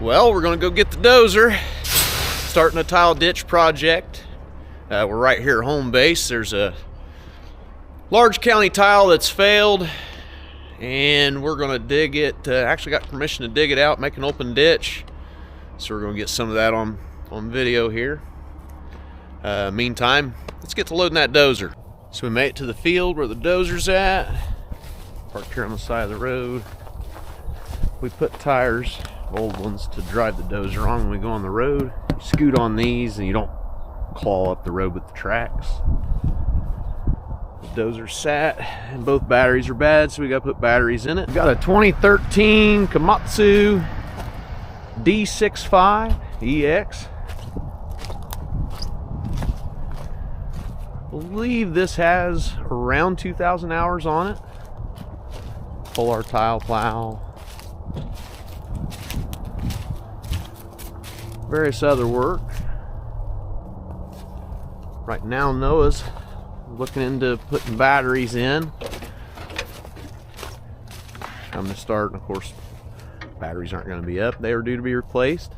Well, we're gonna go get the dozer, starting a tile ditch project. We're right here at home base. There's a large county tile that's failed, and we're gonna dig it. Actually got permission to dig it out, make an open ditch. So we're gonna get some of that on video here. Meantime, let's get to loading that dozer. So we made it to the field where the dozer's at. Parked here on the side of the road. We put tires, old ones, to drive the dozer on when we go on the road. You scoot on these and you don't claw up the road with the tracks. The dozer's sat and both batteries are bad, so we gotta put batteries in it. We got a 2013 Komatsu D65 EX. I believe this has around 2,000 hours on it. Pull our tile plow. Various other work. Right now Noah's looking into putting batteries in. Time to start, and of course batteries aren't going to be up. They are due to be replaced.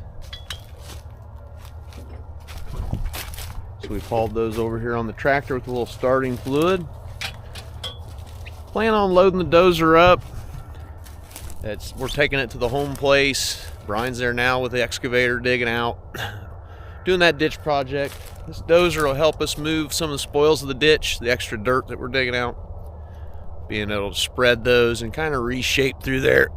So we've hauled those over here on the tractor with a little starting fluid. Plan on loading the dozer up. We're taking it to the home place. Brian's there now with the excavator digging out, doing that ditch project. This dozer will help us move some of the spoils of the ditch, the extra dirt that we're digging out, being able to spread those and kind of reshape through there.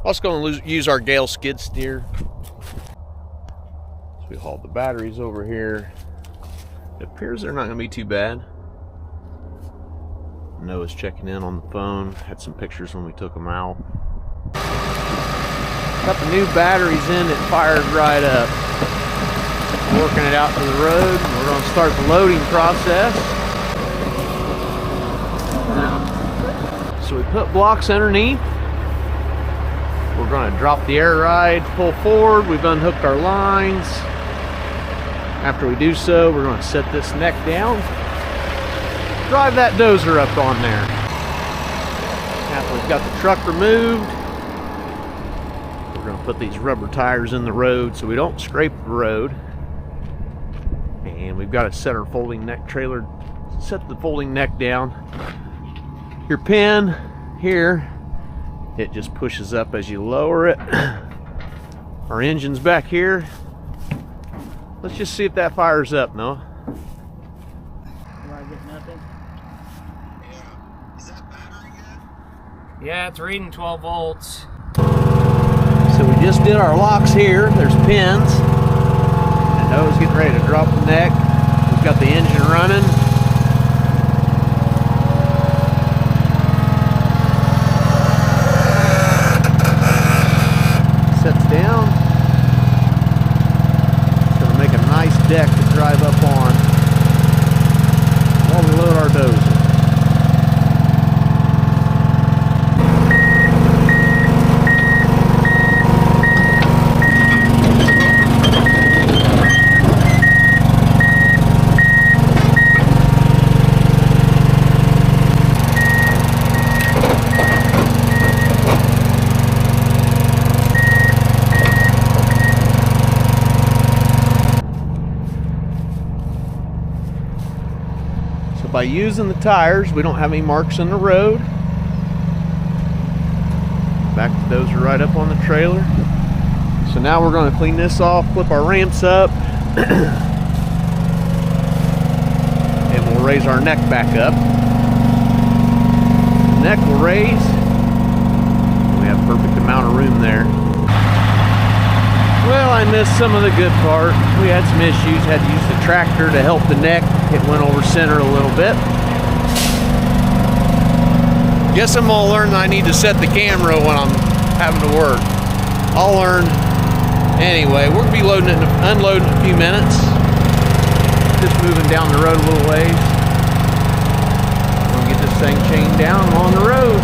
Also going to use our Gale skid steer. So we hauled the batteries over here. It appears they're not going to be too bad. Noah's checking in on the phone. Had some pictures when we took them out. Got the new batteries in, it fired right up. Working it out to the road. We're going to start the loading process. So we put blocks underneath. We're going to drop the air ride, pull forward. We've unhooked our lines. After we do so, we're going to set this neck down. Drive that dozer up on there. After we've got the truck removed, we're going to put these rubber tires in the road so we don't scrape the road. And we've got to set our folding neck trailer, set the folding neck down. Your pin here, it just pushes up as you lower it. Our engine's back here. Let's just see if that fires up, Noah. Yeah, it's reading 12 volts. So we just did our locks here. There's pins. And Noah's getting ready to drop the neck. We've got the engine running. Sets down. It's going to make a nice deck to drive up on while we load our dozer. By using the tires, we don't have any marks in the road. Back the dozer right up on the trailer. So now we're going to clean this off, flip our ramps up, and we'll raise our neck back up. The neck will raise. We have a perfect amount of room there. Well, I missed some of the good part. We had some issues, had to use the tractor to help the neck. It went over center a little bit. Guess I'm gonna learn that I need to set the camera when I'm having to work. I'll learn. Anyway, we're gonna be loading it, unloading in a few minutes. Just moving down the road a little ways. We're gonna get this thing chained down on the road.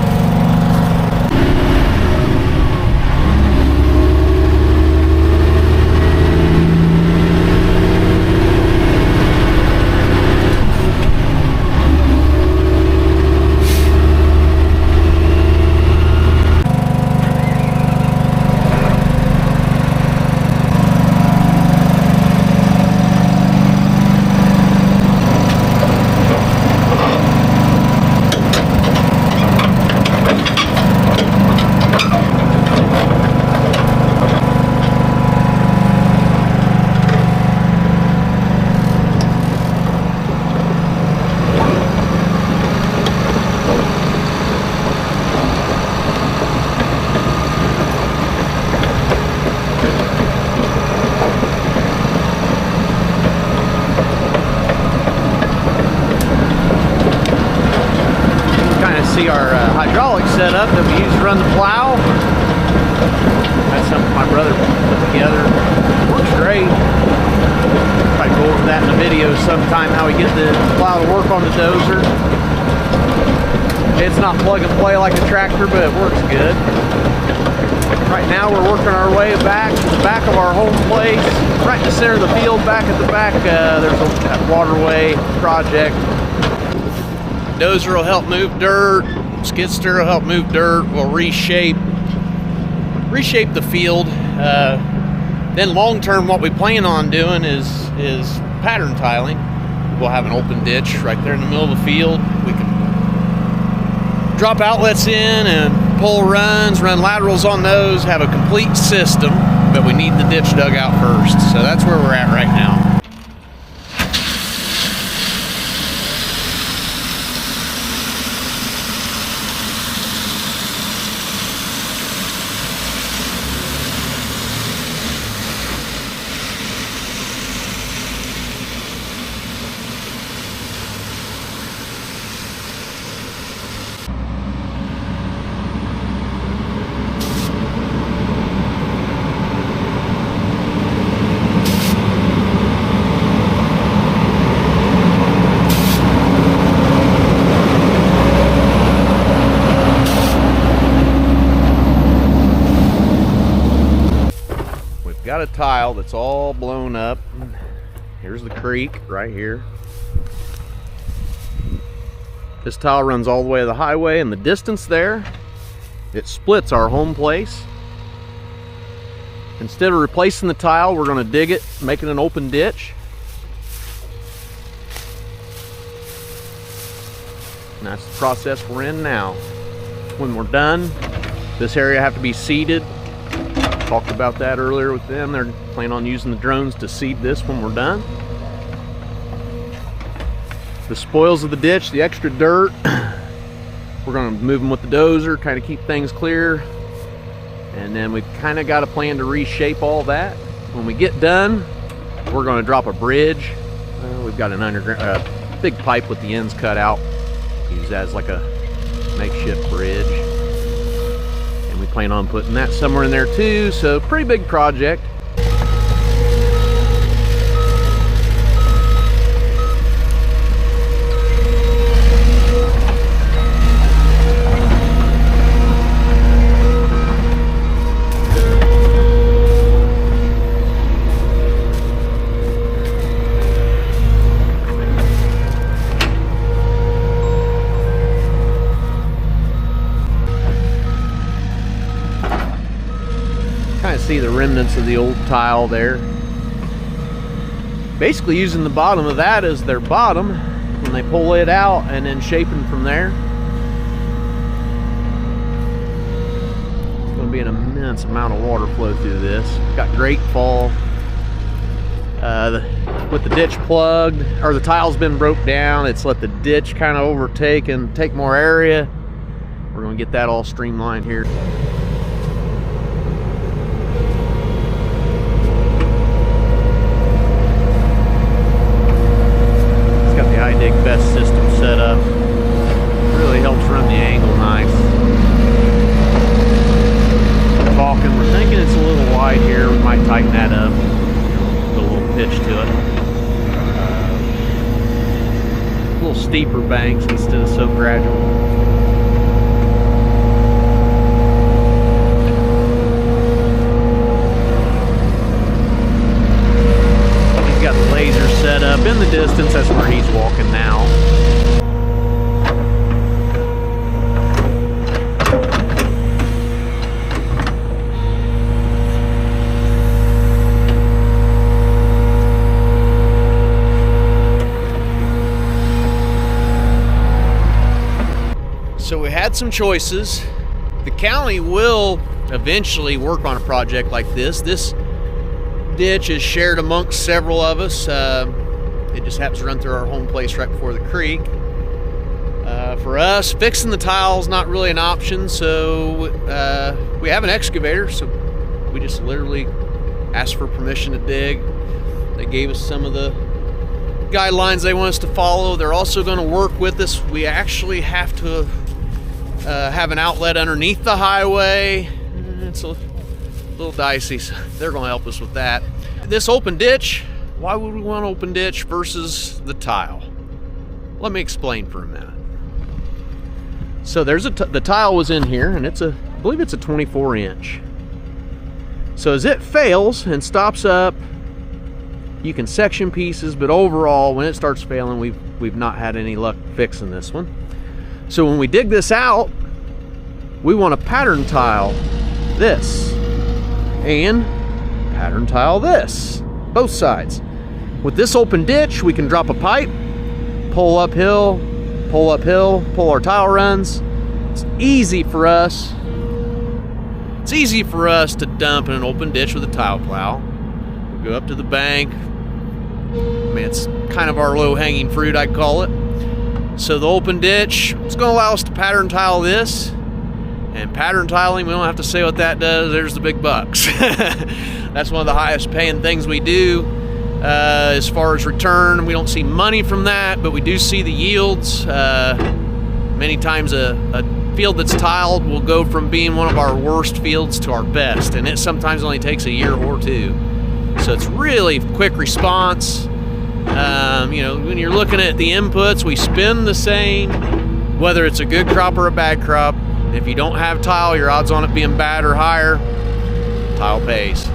to run the plow. That's something my brother put together. Works great. Probably go over that in a video sometime, how we get the plow to work on the dozer. It's not plug and play like a tractor, but it works good. Right now we're working our way back to the back of our home place, right in the center of the field. Back at the back, there's a waterway project. Dozer will help move dirt. Skid steer will help move dirt. We'll reshape the field. Then long term, what we plan on doing is pattern tiling. We'll have an open ditch right there in the middle of the field. We can drop outlets in and pull runs, run laterals on those, have a complete system, but we need the ditch dug out first. So that's where we're at right now. Got a tile that's all blown up. Here's the creek right here. This tile runs all the way to the highway, and the distance there, it splits our home place. Instead of replacing the tile, we're going to dig it, make it an open ditch. And that's the process we're in now. When we're done, this area have to be seeded. Talked about that earlier with them. They're planning on using the drones to seed this when we're done. The spoils of the ditch, the extra dirt, we're going to move them with the dozer, kind of keep things clear. And then we've kind of got a plan to reshape all that. When we get done, we're going to drop a bridge. We've got an underground big pipe with the ends cut out. Use that as like a makeshift bridge. We plan on putting that somewhere in there too, so pretty big project. See the remnants of the old tile there. Basically using the bottom of that as their bottom when they pull it out, and then shaping from there. It's going to be an immense amount of water flow through this. Got great fall. With the ditch plugged, or the tile's been broke down, it's let the ditch kind of overtake and take more area. We're going to get that all streamlined here. Dig best system set up. Really helps run the angle nice. Talking, we're thinking it's a little wide here. We might tighten that up. Put a little pitch to it. A little steeper banks instead of so gradual. Got the laser set up in the distance. That's where he's walking now. So we had some choices. The county will eventually work on a project like this. This ditch is shared amongst several of us. It just happens to run through our home place right before the creek. For us, fixing the tile is not really an option, so we have an excavator, so we just literally asked for permission to dig. They gave us some of the guidelines they want us to follow. They're also going to work with us. We actually have to have an outlet underneath the highway. It's a little dicey, so they're going to help us with that. This open ditch, why would we want open ditch versus the tile? Let me explain for a minute. So there's the tile was in here, and I believe it's a 24-inch. So as it fails and stops up, you can section pieces, but overall, when it starts failing, we've not had any luck fixing this one. So when we dig this out, we want to pattern tile this and pattern tile this, both sides. With this open ditch, we can drop a pipe, pull uphill, pull our tile runs. It's easy for us. It's easy for us to dump in an open ditch with a tile plow. We go up to the bank. I mean, it's kind of our low-hanging fruit, I'd call it. So the open ditch, it's going to allow us to pattern tile this. And pattern tiling, we don't have to say what that does. There's the big bucks. That's one of the highest paying things we do. As far as return, we don't see money from that, but we do see the yields. Many times a field that's tiled will go from being one of our worst fields to our best, and it sometimes only takes a year or two. So it's really quick response. You know, when you're looking at the inputs, we spend the same, whether it's a good crop or a bad crop. If you don't have tile, your odds on it being bad or higher. Tile pays.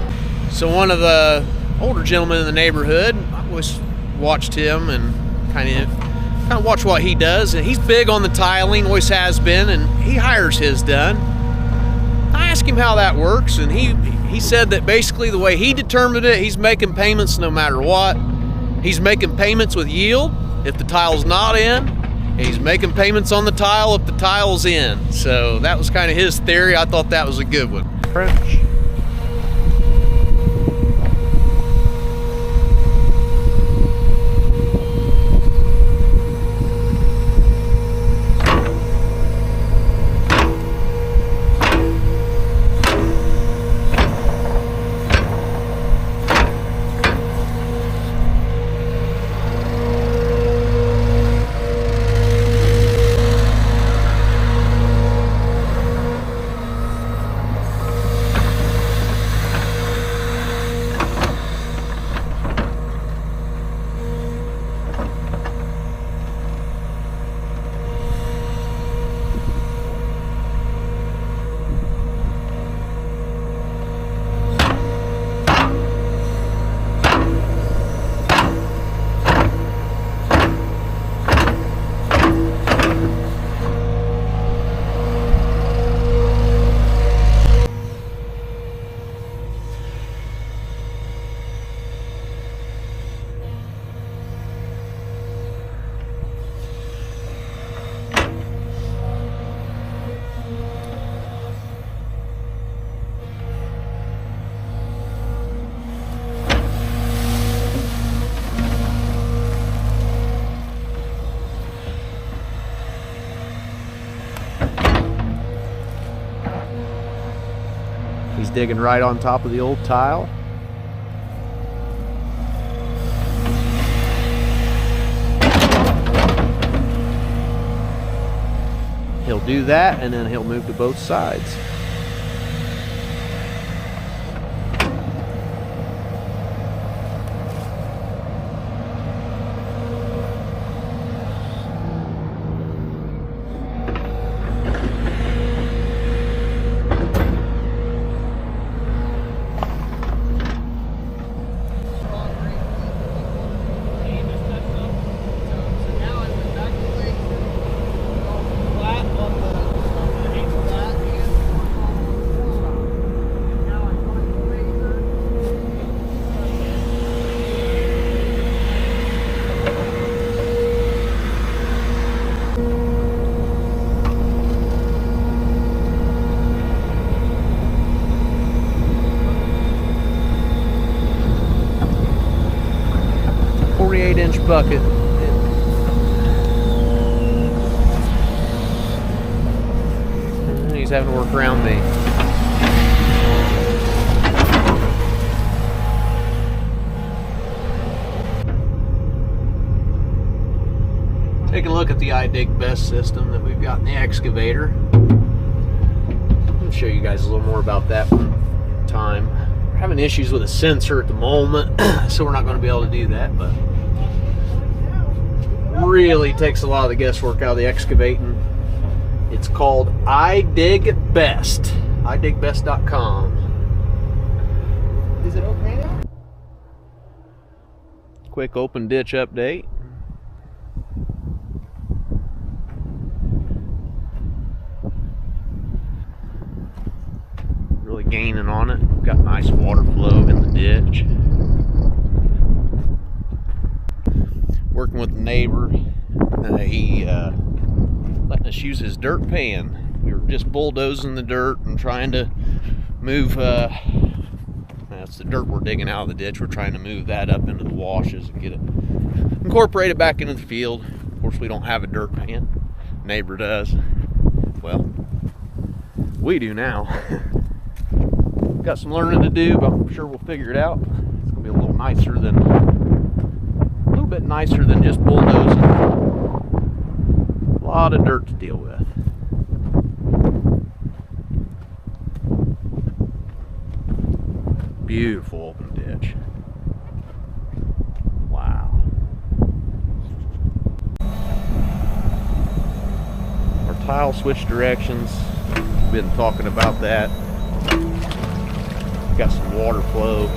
So one of the older gentlemen in the neighborhood, I always watched him and kind of watch what he does, and he's big on the tiling, always has been, and he hires his done. I asked him how that works, and he said that basically the way he determined it, he's making payments no matter what. He's making payments with yield if the tile's not in, and he's making payments on the tile if the tile's in. So that was kind of his theory. I thought that was a good one. French. He's digging right on top of the old tile. He'll do that, and then he'll move to both sides. Bucket. He's having to work around me. Taking a look at the iDig Best system that we've got in the excavator. I'll show you guys a little more about that one time. We're having issues with a sensor at the moment, so we're not going to be able to do that, but really takes a lot of the guesswork out of the excavating. It's called iDig Best. idigbest.com. Is it okay now? Quick open ditch update. Really gaining on it. We've got nice water flow in the ditch. Working with the neighbor. He letting us use his dirt pan. We were just bulldozing the dirt and trying to move, that's the dirt we're digging out of the ditch. We're trying to move that up into the washes and get it incorporated back into the field. Of course, we don't have a dirt pan. Neighbor does. Well, we do now. Got some learning to do, but I'm sure we'll figure it out. It's gonna be a little bit nicer than just bulldozing. A lot of dirt to deal with. Beautiful open ditch. Wow. Our tile switch directions. Been talking about that. Got some water flow